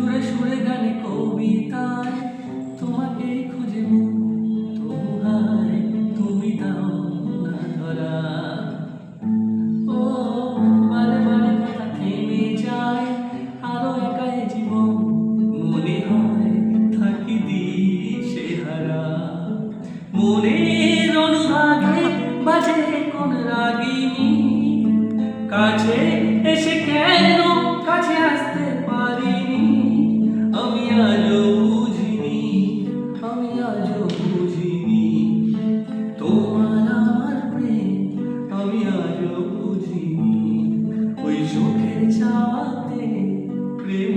সুরে সুরে গানে কবিতায় তোমাকে খুঁজে মন, তবু হায় তুমি দাও না ধরা। ও বারে বারে কথা থেমে যায়, আরো একাই জীবন মনে হয় থাকি দিশেহারা। মনের অনুরাগে বাজে কোন রাগিনী, কাছে এসে কেন কাছে আসতে পারিনি। আমি আজও বুঝিনি, আমি আজও বুঝিনি তোমার আমার প্রেম, আমি আজও বুঝিনি। ওই চোখের চাওয়াতে প্রেম